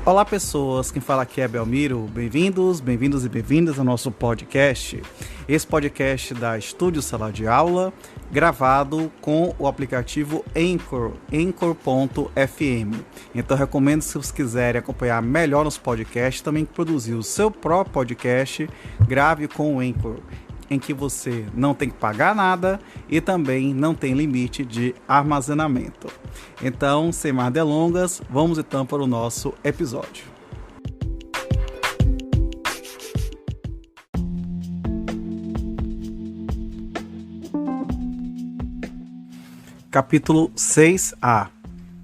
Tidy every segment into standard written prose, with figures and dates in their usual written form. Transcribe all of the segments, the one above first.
Olá pessoas, quem fala aqui é Belmiro, bem-vindos e bem-vindas ao nosso podcast. Esse podcast da Estúdio Sala de Aula, gravado com o aplicativo Anchor, Anchor.fm. Então recomendo, se vocês quiserem acompanhar melhor nos podcasts, também produzir o seu próprio podcast, grave com o Anchor, em que você não tem que pagar nada e também não tem limite de armazenamento. Então, sem mais delongas, vamos então para o nosso episódio. Capítulo 6A,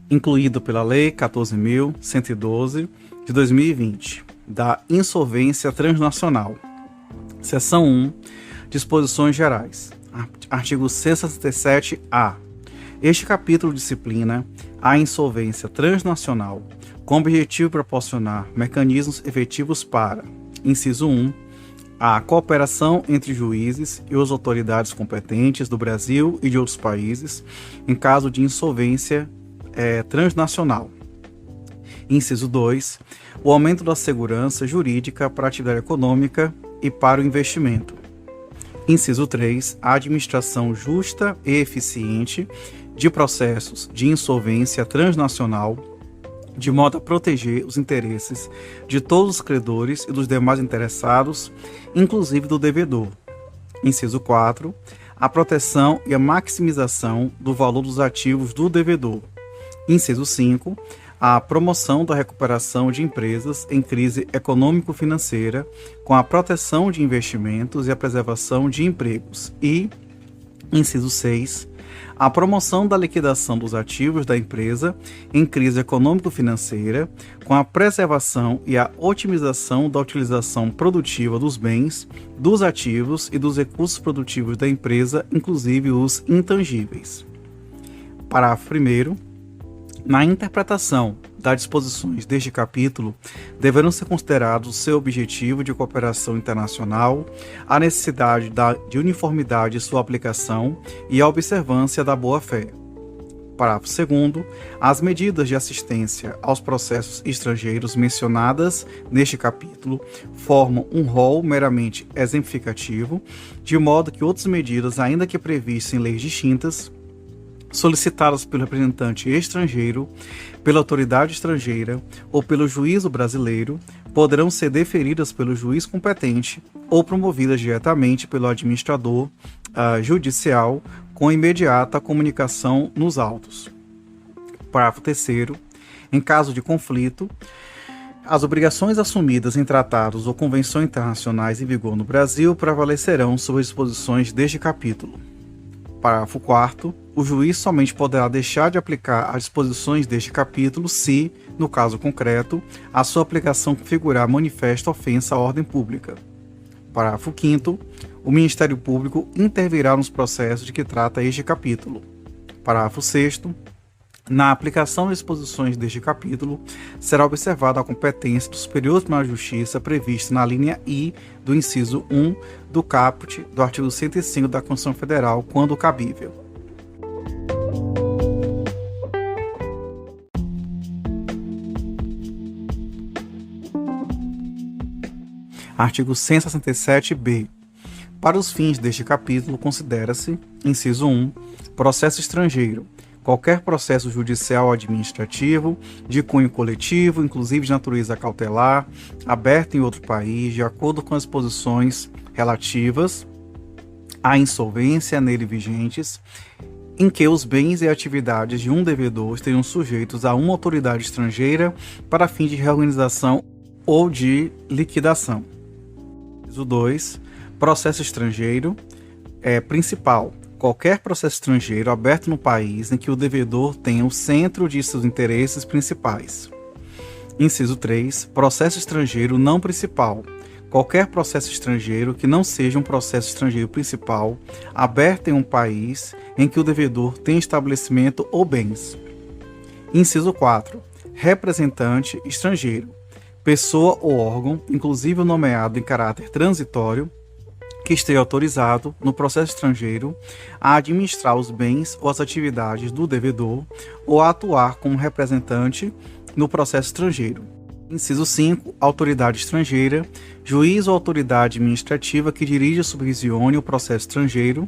incluído pela Lei 14.112 de 2020, da insolvência transnacional. Seção 1, Disposições Gerais. Artigo 167-A. Este capítulo disciplina a insolvência transnacional com o objetivo de proporcionar mecanismos efetivos para, inciso 1, a cooperação entre juízes e as autoridades competentes do Brasil e de outros países em caso de insolvência transnacional. Inciso 2, o aumento da segurança jurídica para a atividade econômica e para o investimento. Inciso 3, a administração justa e eficiente de processos de insolvência transnacional, de modo a proteger os interesses de todos os credores e dos demais interessados, inclusive do devedor. Inciso 4, a proteção e a maximização do valor dos ativos do devedor. Inciso 5, a promoção da recuperação de empresas em crise econômico-financeira, com a proteção de investimentos e a preservação de empregos. E, inciso 6, a promoção da liquidação dos ativos da empresa em crise econômico-financeira, com a preservação e a otimização da utilização produtiva dos bens, dos ativos e dos recursos produtivos da empresa, inclusive os intangíveis. Parágrafo 1º. Na interpretação das disposições deste capítulo, deverão ser considerados o seu objetivo de cooperação internacional, a necessidade de uniformidade de sua aplicação e a observância da boa-fé. Parágrafo 2º. As medidas de assistência aos processos estrangeiros mencionadas neste capítulo formam um rol meramente exemplificativo, de modo que outras medidas, ainda que previstas em leis distintas, solicitadas pelo representante estrangeiro, pela autoridade estrangeira ou pelo juízo brasileiro, poderão ser deferidas pelo juiz competente ou promovidas diretamente pelo administrador judicial com imediata comunicação nos autos. Parágrafo 3º. Em caso de conflito, as obrigações assumidas em tratados ou convenções internacionais em vigor no Brasil prevalecerão sobre as disposições deste capítulo. Parágrafo 4º. O juiz somente poderá deixar de aplicar as disposições deste capítulo se, no caso concreto, a sua aplicação configurar manifesta ofensa à ordem pública. Parágrafo 5º. O Ministério Público intervirá nos processos de que trata este capítulo. Parágrafo 6º. Na aplicação das disposições deste capítulo, será observada a competência do Superior Tribunal de Justiça prevista na linha I do inciso 1 do caput do artigo 105 da Constituição Federal, quando cabível. Artigo 167-B. Para os fins deste capítulo, considera-se, inciso 1, processo estrangeiro, qualquer processo judicial ou administrativo, de cunho coletivo, inclusive de natureza cautelar, aberto em outro país, de acordo com as disposições relativas à insolvência nele vigentes, em que os bens e atividades de um devedor estejam sujeitos a uma autoridade estrangeira para fim de reorganização ou de liquidação. Inciso 2. Processo estrangeiro principal. Qualquer processo estrangeiro aberto no país em que o devedor tenha o centro de seus interesses principais. Inciso 3. Processo estrangeiro não principal. Qualquer processo estrangeiro que não seja um processo estrangeiro principal aberto em um país em que o devedor tenha estabelecimento ou bens. Inciso 4. Representante estrangeiro. Pessoa ou órgão, inclusive nomeado em caráter transitório, que esteja autorizado, no processo estrangeiro, a administrar os bens ou as atividades do devedor ou a atuar como representante no processo estrangeiro, Inciso 5. Autoridade estrangeira, juiz ou autoridade administrativa que dirige ou supervisione o processo estrangeiro.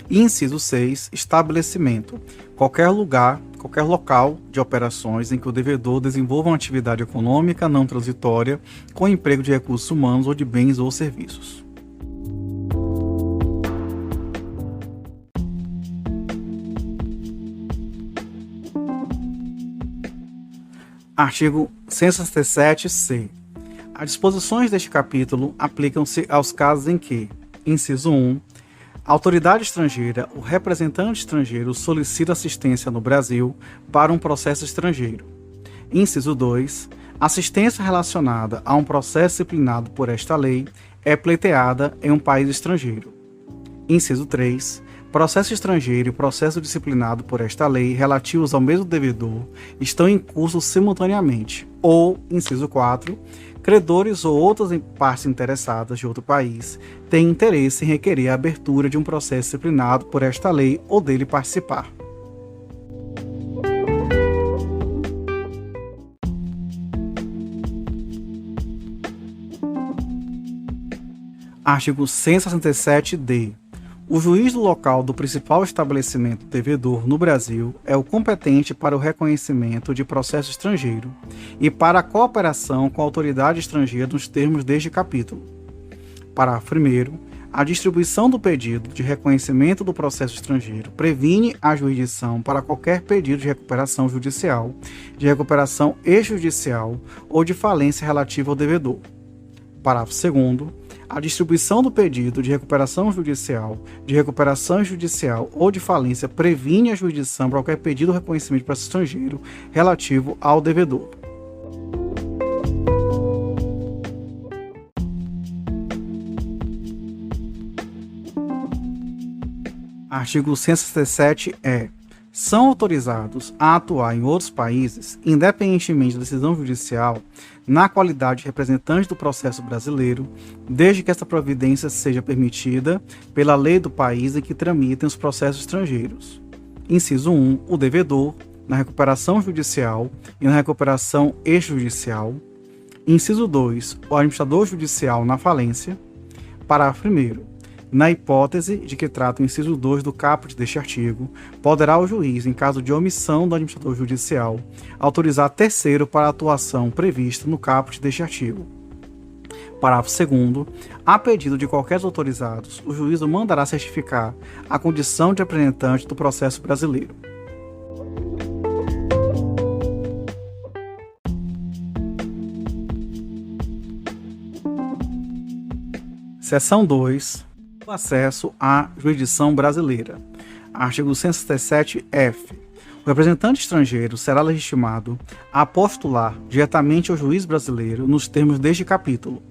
E inciso 6. Estabelecimento, qualquer lugar, qualquer local de operações em que o devedor desenvolva uma atividade econômica não transitória com emprego de recursos humanos ou de bens ou serviços. Artigo 167-C. As disposições deste capítulo aplicam-se aos casos em que, inciso 1, a autoridade estrangeira, o representante estrangeiro solicita assistência no Brasil para um processo estrangeiro. Inciso 2, assistência relacionada a um processo disciplinado por esta lei é pleiteada em um país estrangeiro. Inciso 3, processo estrangeiro e processo disciplinado por esta lei relativos ao mesmo devedor estão em curso simultaneamente. Ou, inciso 4, credores ou outras partes interessadas de outro país têm interesse em requerer a abertura de um processo disciplinado por esta lei ou dele participar. Artigo 167-D. O juiz do local do principal estabelecimento devedor no Brasil é o competente para o reconhecimento de processo estrangeiro e para a cooperação com a autoridade estrangeira nos termos deste capítulo. Parágrafo 1º. A distribuição do pedido de reconhecimento do processo estrangeiro previne a jurisdição para qualquer pedido de recuperação judicial, de recuperação extrajudicial ou de falência relativa ao devedor. Parágrafo 2º. A distribuição do pedido de recuperação judicial ou de falência previne a jurisdição para qualquer pedido de reconhecimento de processo estrangeiro relativo ao devedor. Artigo 167-E. São autorizados a atuar em outros países, independentemente da decisão judicial, na qualidade de representante do processo brasileiro, desde que esta providência seja permitida pela lei do país em que tramitem os processos estrangeiros. Inciso 1. O devedor, na recuperação judicial e na recuperação extrajudicial. Inciso 2. O administrador judicial na falência. Parágrafo 1º. Na hipótese de que trata o inciso 2 do caput deste artigo, poderá o juiz, em caso de omissão do administrador judicial, autorizar terceiro para a atuação prevista no caput deste artigo. Parágrafo 2º. A pedido de qualquer dos autorizados, o juiz o mandará certificar a condição de representante do processo brasileiro. Seção 2. O acesso à jurisdição brasileira. Artigo 167-F. O representante estrangeiro será legitimado a postular diretamente ao juiz brasileiro nos termos deste capítulo.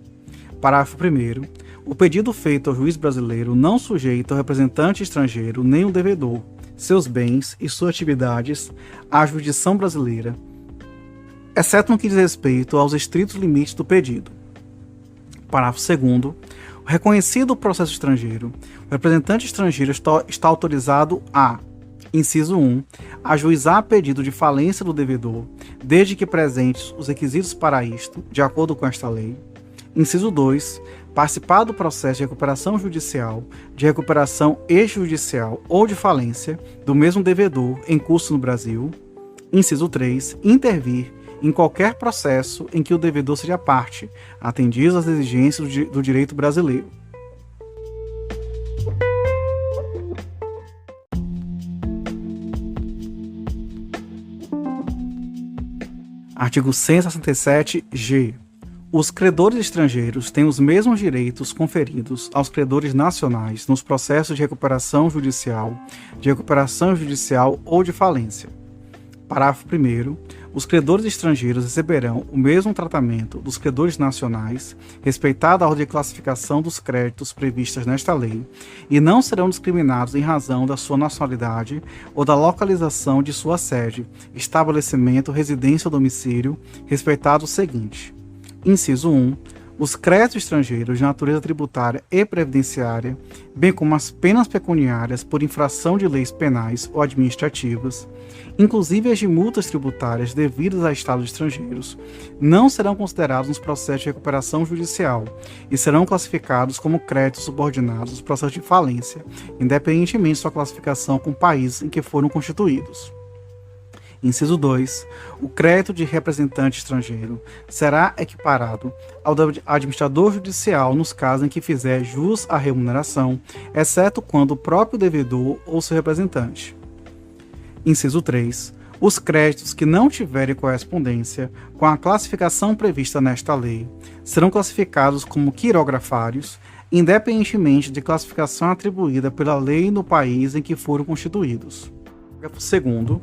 Parágrafo 1º. O pedido feito ao juiz brasileiro não sujeita o representante estrangeiro nem o devedor, seus bens e suas atividades à jurisdição brasileira, exceto no que diz respeito aos estritos limites do pedido. Parágrafo 2º. Reconhecido o processo estrangeiro, o representante estrangeiro está autorizado a, inciso 1, ajuizar pedido de falência do devedor, desde que presentes os requisitos para isto, de acordo com esta lei. Inciso 2, participar do processo de recuperação judicial, de recuperação extrajudicial ou de falência do mesmo devedor em curso no Brasil. Inciso 3, intervir em qualquer processo em que o devedor seja parte, atendidas as exigências do direito brasileiro. Artigo 167-G. Os credores estrangeiros têm os mesmos direitos conferidos aos credores nacionais nos processos de recuperação judicial ou de falência. Parágrafo 1º. Os credores estrangeiros receberão o mesmo tratamento dos credores nacionais, respeitada a ordem de classificação dos créditos previstas nesta lei, e não serão discriminados em razão da sua nacionalidade ou da localização de sua sede, estabelecimento, residência ou domicílio, respeitado o seguinte. Inciso 1. Os créditos estrangeiros de natureza tributária e previdenciária, bem como as penas pecuniárias por infração de leis penais ou administrativas, inclusive as de multas tributárias devidas a estados estrangeiros, não serão considerados nos processos de recuperação judicial e serão classificados como créditos subordinados nos processos de falência, independentemente de sua classificação com o país em que foram constituídos. Inciso 2. O crédito de representante estrangeiro será equiparado ao do administrador judicial nos casos em que fizer jus à remuneração, exceto quando o próprio devedor ou seu representante. Inciso 3. Os créditos que não tiverem correspondência com a classificação prevista nesta lei serão classificados como quirografários, independentemente de classificação atribuída pela lei no país em que foram constituídos. Parágrafo 2º.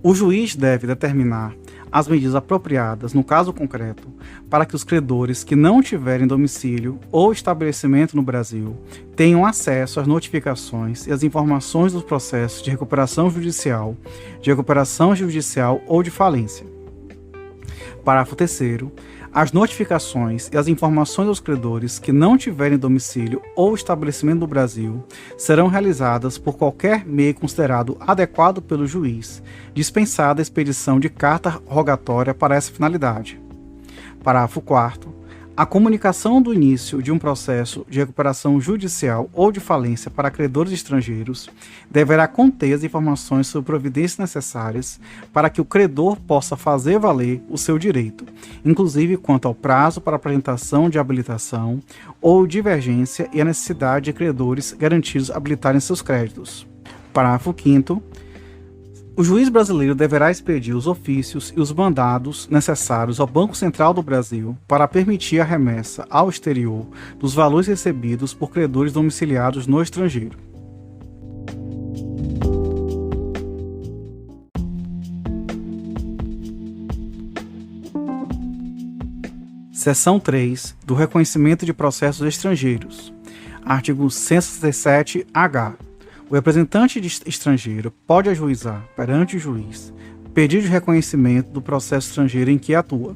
O juiz deve determinar as medidas apropriadas, no caso concreto, para que os credores que não tiverem domicílio ou estabelecimento no Brasil tenham acesso às notificações e às informações dos processos de recuperação judicial ou de falência. Parágrafo 3º. As notificações e as informações aos credores que não tiverem domicílio ou estabelecimento no Brasil serão realizadas por qualquer meio considerado adequado pelo juiz, dispensada a expedição de carta rogatória para essa finalidade. Parágrafo 4º. A comunicação do início de um processo de recuperação judicial ou de falência para credores estrangeiros deverá conter as informações sobre providências necessárias para que o credor possa fazer valer o seu direito, inclusive quanto ao prazo para apresentação de habilitação ou divergência e a necessidade de credores garantidos habilitarem seus créditos. Parágrafo 5º. O juiz brasileiro deverá expedir os ofícios e os mandados necessários ao Banco Central do Brasil para permitir a remessa ao exterior dos valores recebidos por credores domiciliados no estrangeiro. Seção 3 do Reconhecimento de Processos Estrangeiros. Artigo 167-H. O representante estrangeiro pode ajuizar, perante o juiz, pedido de reconhecimento do processo estrangeiro em que atua.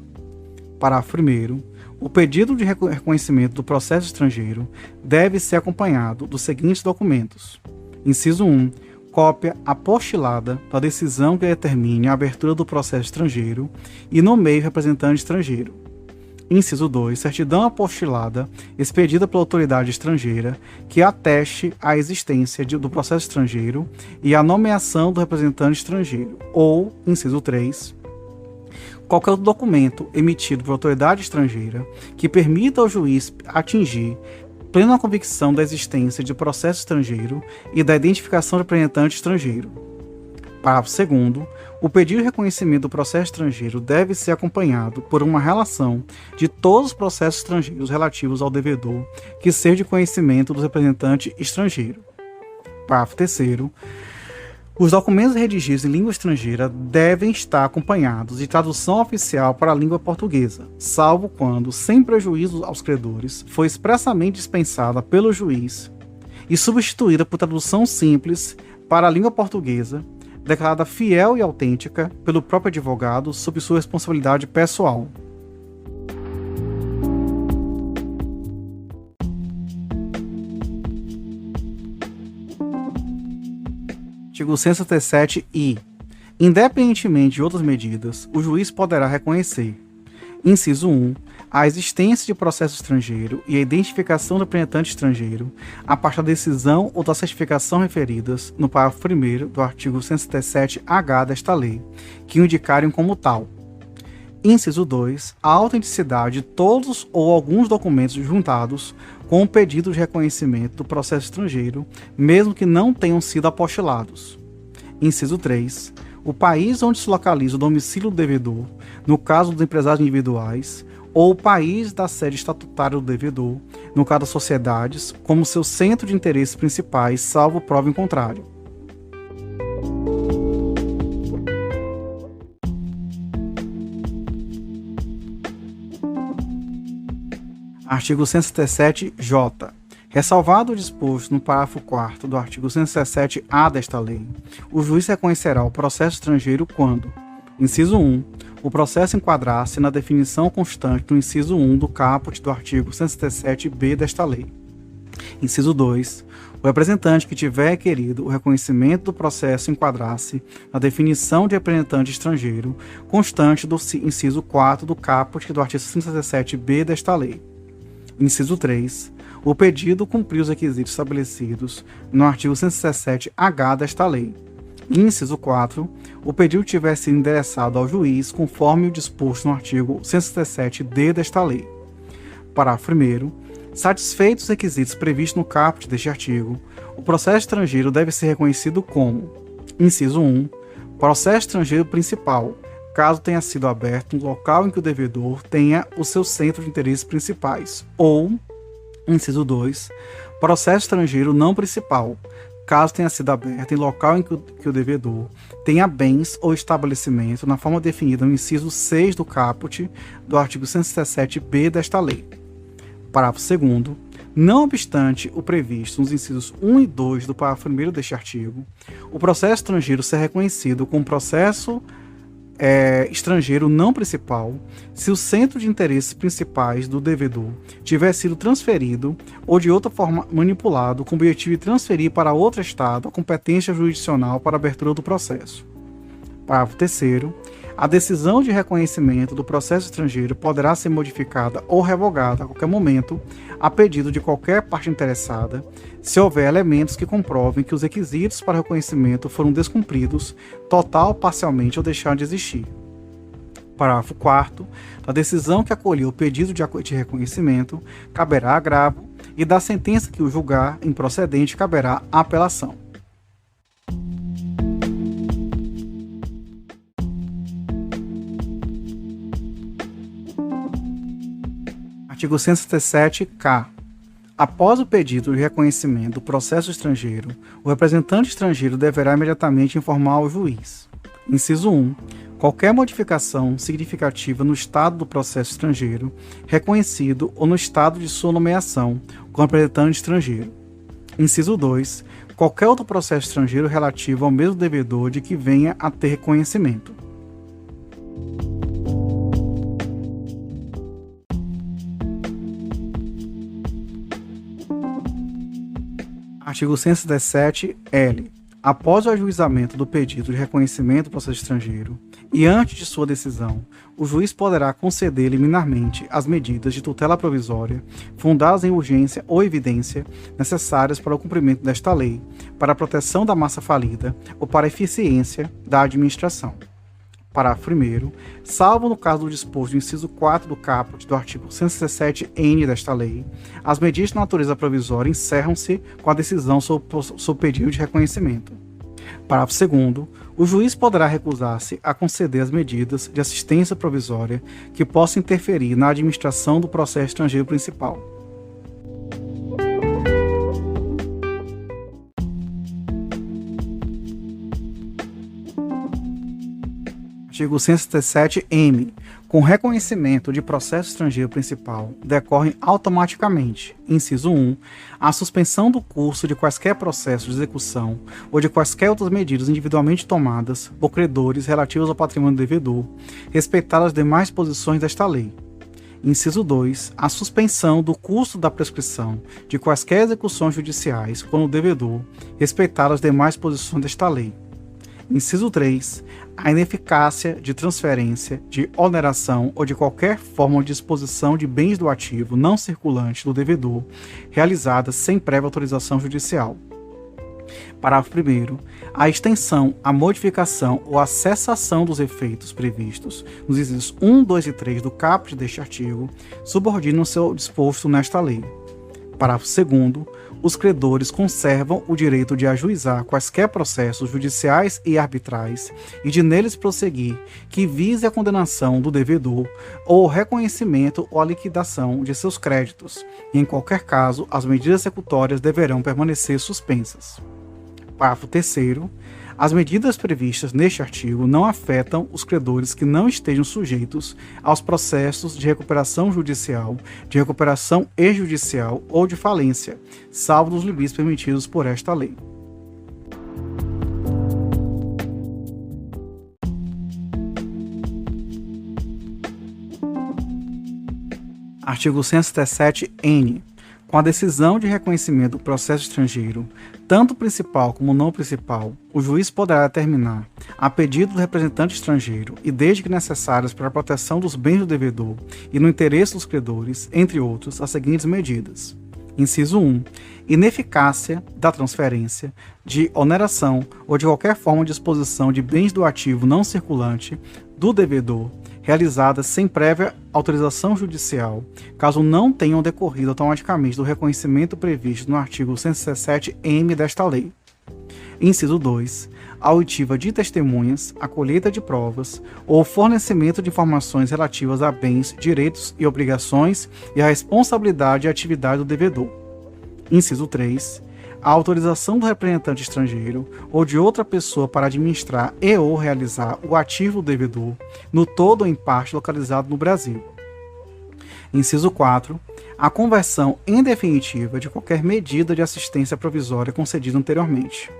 Parágrafo 1º. O pedido de reconhecimento do processo estrangeiro deve ser acompanhado dos seguintes documentos. Inciso 1. Cópia apostilada da decisão que determine a abertura do processo estrangeiro e nomeie o representante estrangeiro. Inciso 2. Certidão apostilada expedida pela autoridade estrangeira que ateste a existência do processo estrangeiro e a nomeação do representante estrangeiro. Ou, inciso 3. Qualquer outro documento emitido por autoridade estrangeira que permita ao juiz atingir plena convicção da existência de processo estrangeiro e da identificação do representante estrangeiro. Parágrafo 2º. O pedido de reconhecimento do processo estrangeiro deve ser acompanhado por uma relação de todos os processos estrangeiros relativos ao devedor que seja de conhecimento do representante estrangeiro. Parágrafo 3º. Os documentos redigidos em língua estrangeira devem estar acompanhados de tradução oficial para a língua portuguesa, salvo quando, sem prejuízo aos credores, for expressamente dispensada pelo juiz e substituída por tradução simples para a língua portuguesa, declarada fiel e autêntica pelo próprio advogado sob sua responsabilidade pessoal. Artigo 167-I. Independentemente de outras medidas, o juiz poderá reconhecer: inciso 1. A existência de processo estrangeiro e a identificação do representante estrangeiro a partir da decisão ou da certificação referidas no parágrafo 1º do artigo 167-H desta lei, que o indicarem como tal. Inciso 2. A autenticidade de todos ou alguns documentos juntados com o pedido de reconhecimento do processo estrangeiro, mesmo que não tenham sido apostilados. Inciso 3. O país onde se localiza o domicílio do devedor, no caso dos empresários individuais, ou o país da sede estatutária do devedor, no caso das sociedades, como seu centro de interesses principais, salvo prova em contrário. Artigo 167-J. Ressalvado o disposto no parágrafo 4º do artigo 167-A desta lei, o juiz reconhecerá o processo estrangeiro quando: Inciso 1. O processo enquadrar-se na definição constante do inciso 1 do caput do artigo 167b desta lei. Inciso 2. O representante que tiver requerido o reconhecimento do processo enquadrar-se na definição de representante estrangeiro constante do inciso 4 do caput do artigo 167b desta lei. Inciso 3. O pedido cumprir os requisitos estabelecidos no artigo 167h desta lei. Inciso 4. O pedido tiver sido endereçado ao juiz conforme o disposto no artigo 167d desta lei. Parágrafo 1º. Satisfeitos os requisitos previstos no caput deste artigo, o processo estrangeiro deve ser reconhecido como: inciso 1. Processo estrangeiro principal, caso tenha sido aberto no local em que o devedor tenha o seu centro de interesses principais, ou, inciso 2. Processo estrangeiro não principal, caso tenha sido aberto em local em que o devedor tenha bens ou estabelecimento na forma definida no inciso 6 do caput do artigo 167b desta lei. Parágrafo 2º. Não obstante o previsto nos incisos 1 e 2 do parágrafo 1º deste artigo, o processo estrangeiro ser reconhecido como processo estrangeiro não principal se o centro de interesses principais do devedor tiver sido transferido ou de outra forma manipulado com o objetivo de transferir para outro estado a competência jurisdicional para a abertura do processo. Parágrafo 3º. A decisão de reconhecimento do processo estrangeiro poderá ser modificada ou revogada a qualquer momento, a pedido de qualquer parte interessada, se houver elementos que comprovem que os requisitos para reconhecimento foram descumpridos, total ou parcialmente, ou deixaram de existir. Parágrafo 4º. Da decisão que acolheu o pedido de reconhecimento, caberá agravo, e da sentença que o julgar improcedente, caberá apelação. Artigo 167-K. Após o pedido de reconhecimento do processo estrangeiro, o representante estrangeiro deverá imediatamente informar ao juiz. Inciso 1. Qualquer modificação significativa no estado do processo estrangeiro, reconhecido ou no estado de sua nomeação, com representante estrangeiro. Inciso 2. Qualquer outro processo estrangeiro relativo ao mesmo devedor de que venha a ter reconhecimento. Artigo 167-L. Após o ajuizamento do pedido de reconhecimento do processo estrangeiro e antes de sua decisão, o juiz poderá conceder liminarmente as medidas de tutela provisória, fundadas em urgência ou evidência, necessárias para o cumprimento desta lei, para a proteção da massa falida ou para a eficiência da administração. Parágrafo 1º. Salvo no caso do disposto do inciso 4 do caput do artigo 167-N desta lei, as medidas de natureza provisória encerram-se com a decisão sobre o pedido de reconhecimento. Parágrafo 2º. O juiz poderá recusar-se a conceder as medidas de assistência provisória que possam interferir na administração do processo estrangeiro principal. Artigo 167-M. Com reconhecimento de processo estrangeiro principal, decorrem automaticamente, inciso 1, a suspensão do curso de quaisquer processos de execução ou de quaisquer outras medidas individualmente tomadas por credores relativos ao patrimônio do devedor, respeitadas as demais disposições desta lei. Inciso 2. A suspensão do curso da prescrição de quaisquer execuções judiciais quando o devedor, respeitadas as demais disposições desta lei. Inciso 3. A ineficácia de transferência, de oneração ou de qualquer forma de disposição de bens do ativo não circulante do devedor, realizada sem prévia autorização judicial. Parágrafo 1º. A extensão, a modificação ou a cessação dos efeitos previstos nos incisos 1, 2 e 3 do caput deste artigo subordinam-se ao disposto nesta lei. Parágrafo 2º. Os credores conservam o direito de ajuizar quaisquer processos judiciais e arbitrais e de neles prosseguir que vise a condenação do devedor ou o reconhecimento ou a liquidação de seus créditos, e em qualquer caso as medidas executórias deverão permanecer suspensas. Parágrafo 3º. As medidas previstas neste artigo não afetam os credores que não estejam sujeitos aos processos de recuperação judicial, de recuperação exjudicial ou de falência, salvo nos limites permitidos por esta lei. Artigo 177-N. Com a decisão de reconhecimento do processo estrangeiro, tanto principal como não principal, o juiz poderá determinar, a pedido do representante estrangeiro e desde que necessárias para a proteção dos bens do devedor e no interesse dos credores, entre outros, as seguintes medidas. Inciso 1. Ineficácia da transferência, de oneração ou de qualquer forma de exposição de bens do ativo não circulante do devedor, realizadas sem prévia autorização judicial, caso não tenham decorrido automaticamente do reconhecimento previsto no artigo 117-M desta lei. Inciso 2. A oitiva de testemunhas, a colheita de provas ou o fornecimento de informações relativas a bens, direitos e obrigações e a responsabilidade e atividade do devedor. Inciso 3. A autorização do representante estrangeiro ou de outra pessoa para administrar e ou realizar o ativo do devedor, no todo ou em parte localizado no Brasil. Inciso 4. A conversão em definitiva de qualquer medida de assistência provisória concedida anteriormente.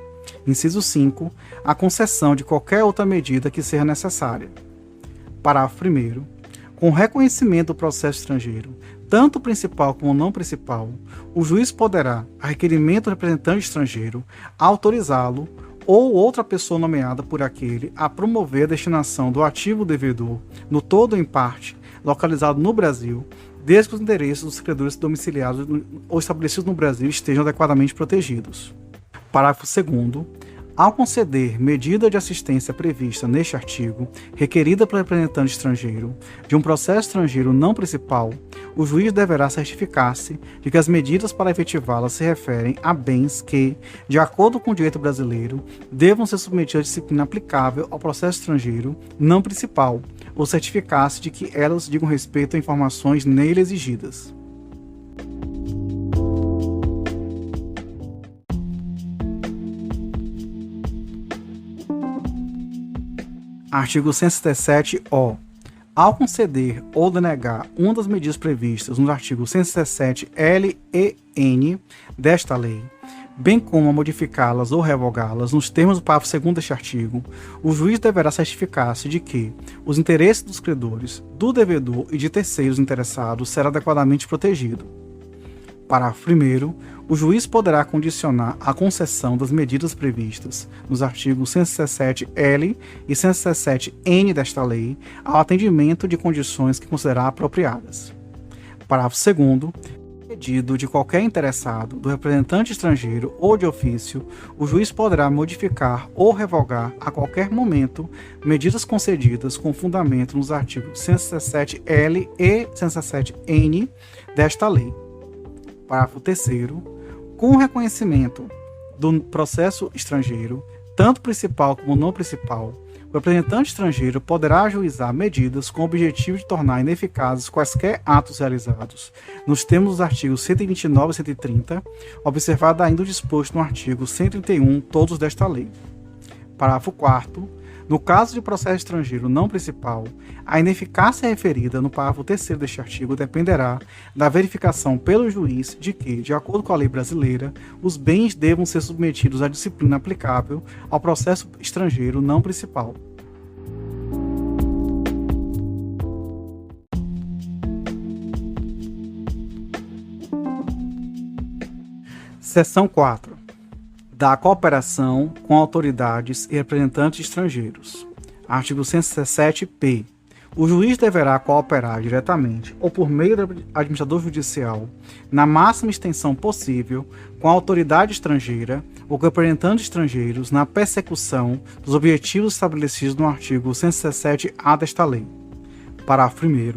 Inciso 5. A concessão de qualquer outra medida que seja necessária. Parágrafo 1º. Com reconhecimento do processo estrangeiro, tanto principal como não principal, o juiz poderá, a requerimento do representante estrangeiro, autorizá-lo ou outra pessoa nomeada por aquele a promover a destinação do ativo devedor, no todo ou em parte, localizado no Brasil, desde que os interesses dos credores domiciliados ou estabelecidos no Brasil estejam adequadamente protegidos. Parágrafo 2º. Ao conceder medida de assistência prevista neste artigo, requerida pelo representante estrangeiro, de um processo estrangeiro não principal, o juiz deverá certificar-se de que as medidas para efetivá-la se referem a bens que, de acordo com o direito brasileiro, devam ser submetidos à disciplina aplicável ao processo estrangeiro não principal, ou certificar-se de que elas digam respeito a informações nele exigidas. Artigo 167-O. Ao conceder ou denegar uma das medidas previstas nos artigos 167-L e N desta lei, bem como a modificá-las ou revogá-las nos termos do parágrafo 2º deste artigo, o juiz deverá certificar-se de que os interesses dos credores, do devedor e de terceiros interessados serão adequadamente protegidos. Parágrafo 1º. O juiz poderá condicionar a concessão das medidas previstas nos artigos 167-L e 167-N desta lei ao atendimento de condições que considerar apropriadas. Parágrafo 2º. Pedido de qualquer interessado, do representante estrangeiro ou de ofício, o juiz poderá modificar ou revogar a qualquer momento medidas concedidas com fundamento nos artigos 167-L e 167-N desta lei. Parágrafo 3º. Com o reconhecimento do processo estrangeiro, tanto principal como não principal, o representante estrangeiro poderá ajuizar medidas com o objetivo de tornar ineficazes quaisquer atos realizados, nos termos dos artigos 129 e 130, observado ainda o disposto no artigo 131, todos desta lei. Parágrafo 4º. No caso de processo estrangeiro não principal, a ineficácia referida no parágrafo 3º deste artigo dependerá da verificação pelo juiz de que, de acordo com a lei brasileira, os bens devam ser submetidos à disciplina aplicável ao processo estrangeiro não principal. Seção 4. Da cooperação com autoridades e representantes estrangeiros. Artigo 117-P. O juiz deverá cooperar diretamente ou por meio do administrador judicial, na máxima extensão possível, com a autoridade estrangeira ou com representantes estrangeiros na persecução dos objetivos estabelecidos no artigo 117-A desta lei. Parágrafo 1º.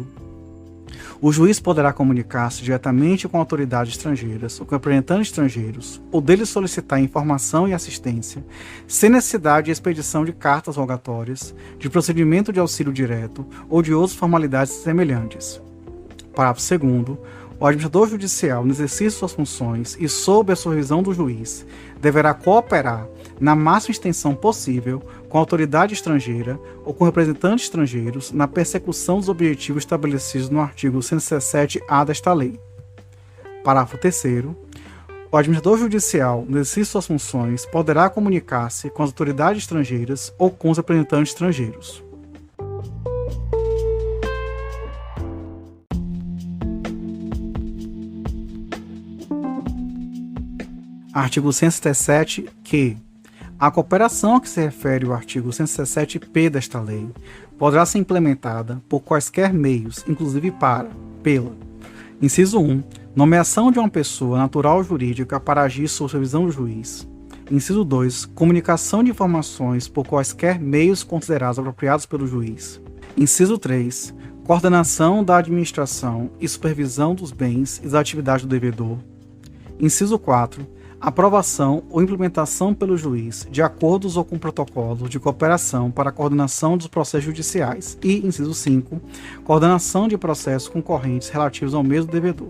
O juiz poderá comunicar-se diretamente com autoridades estrangeiras ou com representantes estrangeiros, ou deles solicitar informação e assistência, sem necessidade de expedição de cartas rogatórias, de procedimento de auxílio direto ou de outras formalidades semelhantes. Parágrafo 2º. O administrador judicial, no exercício de suas funções e sob a supervisão do juiz, deverá cooperar, na máxima extensão possível, com a autoridade estrangeira ou com representantes estrangeiros na persecução dos objetivos estabelecidos no artigo 117-A desta lei. Parágrafo 3º. O administrador judicial, no exercício de suas funções, poderá comunicar-se com as autoridades estrangeiras ou com os representantes estrangeiros. Artigo 167, que a cooperação a que se refere o artigo 167-P desta lei poderá ser implementada por quaisquer meios, inclusive pela: inciso 1, nomeação de uma pessoa natural ou jurídica para agir sob supervisão do juiz. Inciso 2, comunicação de informações por quaisquer meios considerados apropriados pelo juiz. Inciso 3, coordenação da administração e supervisão dos bens e das atividades do devedor. Inciso 4, aprovação ou implementação pelo juiz de acordos ou com protocolos de cooperação para a coordenação dos processos judiciais. E, inciso 5, coordenação de processos concorrentes relativos ao mesmo devedor.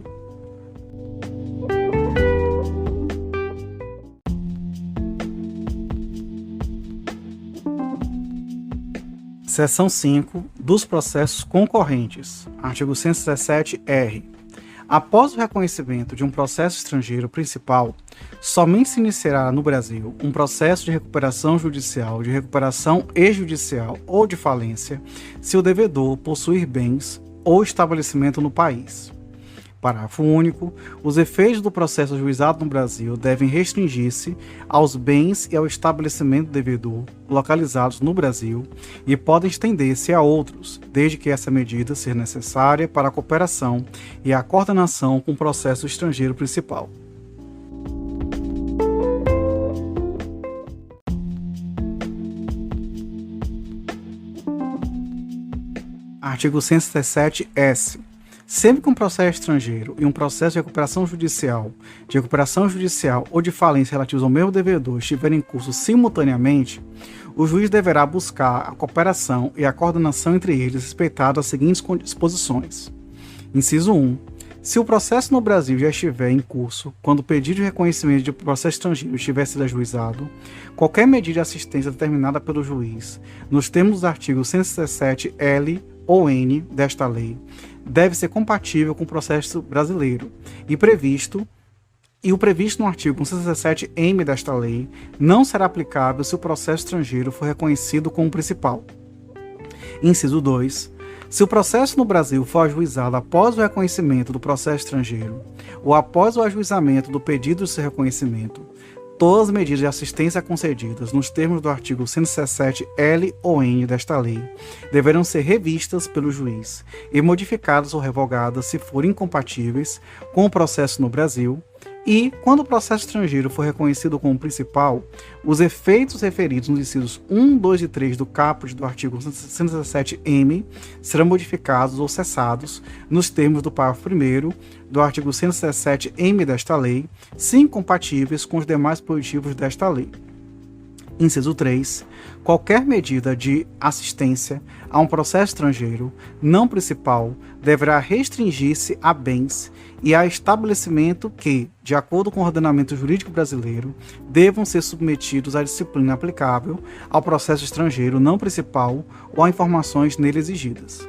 Seção 5 dos processos concorrentes. Artigo 117-R. Após o reconhecimento de um processo estrangeiro principal, somente se iniciará no Brasil um processo de recuperação judicial, de recuperação exjudicial ou de falência, se o devedor possuir bens ou estabelecimento no país. Parágrafo único. Os efeitos do processo ajuizado no Brasil devem restringir-se aos bens e ao estabelecimento do devedor localizados no Brasil e podem estender-se a outros, desde que essa medida seja necessária para a cooperação e a coordenação com o processo estrangeiro principal. Artigo 117-S. Sempre que um processo estrangeiro e um processo de recuperação judicial ou de falência relativos ao mesmo devedor estiverem em curso simultaneamente, o juiz deverá buscar a cooperação e a coordenação entre eles, respeitado as seguintes disposições. Inciso 1. Se o processo no Brasil já estiver em curso, quando o pedido de reconhecimento de processo estrangeiro estiver sido ajuizado, qualquer medida de assistência determinada pelo juiz, nos termos dos artigos 117-L ou N desta lei, deve ser compatível com o processo brasileiro e o previsto no artigo 117-M desta lei não será aplicável se o processo estrangeiro for reconhecido como principal. Inciso 2. Se o processo no Brasil for ajuizado após o reconhecimento do processo estrangeiro ou após o ajuizamento do pedido de seu reconhecimento, todas as medidas de assistência concedidas nos termos do artigo 117-L ou N desta lei deverão ser revistas pelo juiz e modificadas ou revogadas se forem incompatíveis com o processo no Brasil e, quando o processo estrangeiro for reconhecido como principal, os efeitos referidos nos incisos 1, 2 e 3 do caput do artigo 117-M serão modificados ou cessados nos termos do parágrafo 1º do artigo 117-M desta lei, se incompatíveis com os demais positivos desta lei. Inciso 3. Qualquer medida de assistência a um processo estrangeiro não principal deverá restringir-se a bens e a estabelecimento que, de acordo com o ordenamento jurídico brasileiro, devam ser submetidos à disciplina aplicável ao processo estrangeiro não principal ou a informações nele exigidas.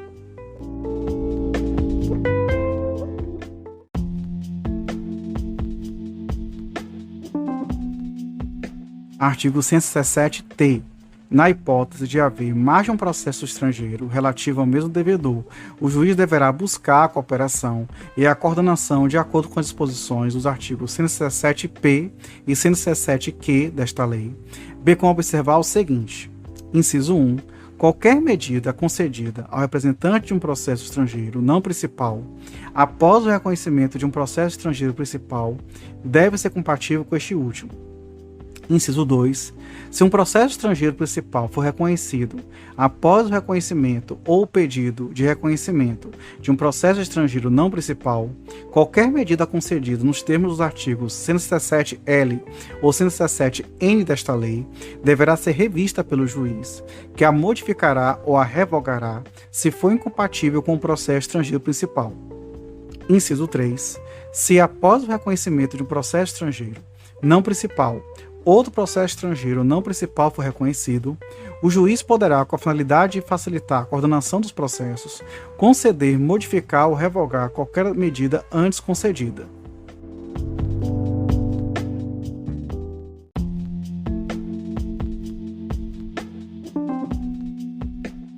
Artigo 117-T. Na hipótese de haver mais de um processo estrangeiro relativo ao mesmo devedor, o juiz deverá buscar a cooperação e a coordenação de acordo com as disposições dos artigos 117-P e 117-Q desta lei, bem como observar o seguinte. Inciso 1. Qualquer medida concedida ao representante de um processo estrangeiro não principal, após o reconhecimento de um processo estrangeiro principal, deve ser compatível com este último. Inciso 2. Se um processo estrangeiro principal for reconhecido após o reconhecimento ou pedido de reconhecimento de um processo estrangeiro não principal, qualquer medida concedida nos termos dos artigos 117-L ou 117-N desta lei deverá ser revista pelo juiz, que a modificará ou a revogará se for incompatível com o processo estrangeiro principal. Inciso 3. Se após o reconhecimento de um processo estrangeiro não principal, outro processo estrangeiro não principal for reconhecido, o juiz poderá, com a finalidade de facilitar a coordenação dos processos, conceder, modificar ou revogar qualquer medida antes concedida.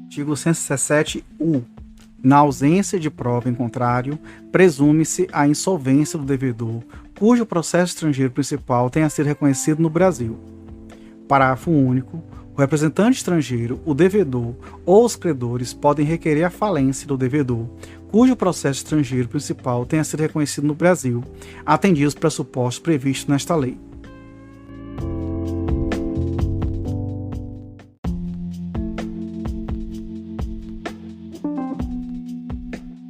Artigo 117-U. Na ausência de prova em contrário, presume-se a insolvência do devedor cujo processo estrangeiro principal tenha sido reconhecido no Brasil. Parágrafo único. O representante estrangeiro, o devedor ou os credores podem requerer a falência do devedor, cujo processo estrangeiro principal tenha sido reconhecido no Brasil, atendidos os pressupostos previstos nesta lei.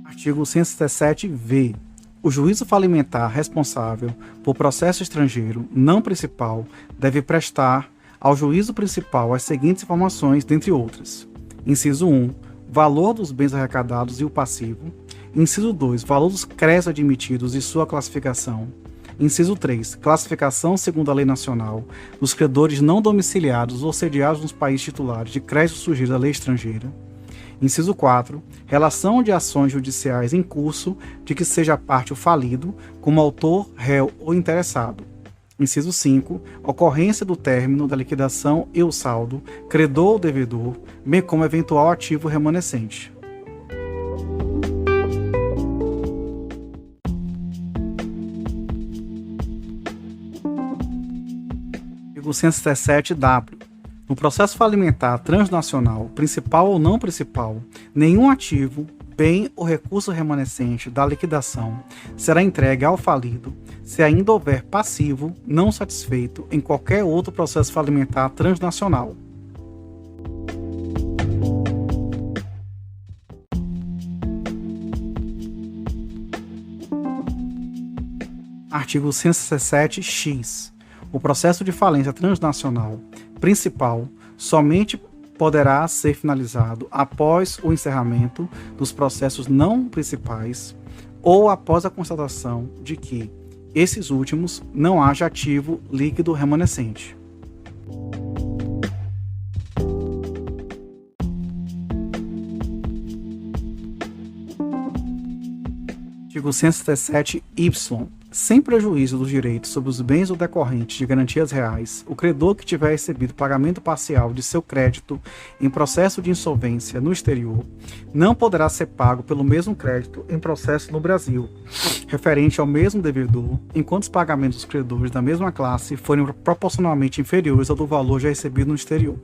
Artigo 167-V. O juízo falimentar responsável por processo estrangeiro não principal deve prestar ao juízo principal as seguintes informações, dentre outras. Inciso 1. Valor dos bens arrecadados e o passivo. Inciso 2. Valor dos créditos admitidos e sua classificação. Inciso 3. Classificação segundo a lei nacional dos credores não domiciliados ou sediados nos países titulares de crédito sujeitos à lei estrangeira. Inciso 4. Relação de ações judiciais em curso de que seja parte o falido, como autor, réu ou interessado. Inciso 5. Ocorrência do término da liquidação e o saldo, credor ou devedor, bem como eventual ativo remanescente. Artigo 167-W. No processo falimentar transnacional, principal ou não principal, nenhum ativo, bem ou recurso remanescente da liquidação será entregue ao falido se ainda houver passivo não satisfeito em qualquer outro processo falimentar transnacional. Artigo 167-X. O processo de falência transnacional principal somente poderá ser finalizado após o encerramento dos processos não principais ou após a constatação de que esses últimos não haja ativo líquido remanescente. Artigo 167-Y. Sem prejuízo dos direitos sobre os bens ou decorrentes de garantias reais, o credor que tiver recebido pagamento parcial de seu crédito em processo de insolvência no exterior não poderá ser pago pelo mesmo crédito em processo no Brasil, referente ao mesmo devedor, enquanto os pagamentos dos credores da mesma classe forem proporcionalmente inferiores ao do valor já recebido no exterior.